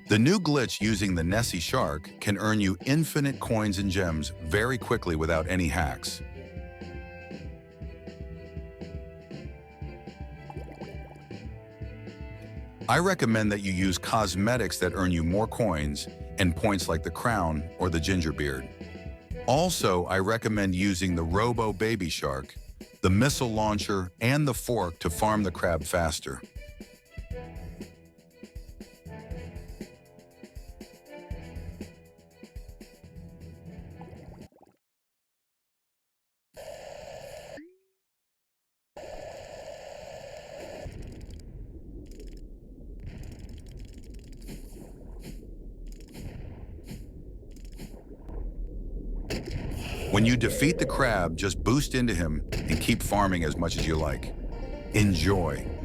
The new glitch using the Nessie Shark can earn you infinite coins and gems very quickly without any hacks. I recommend that you use cosmetics that earn you more coins and points like the crown or the ginger beard. Also, I recommend using the Robo Baby Shark, the missile launcher, and the fork to farm the crab faster. When you defeat the crab, just boost into him and keep farming as much as you like. Enjoy!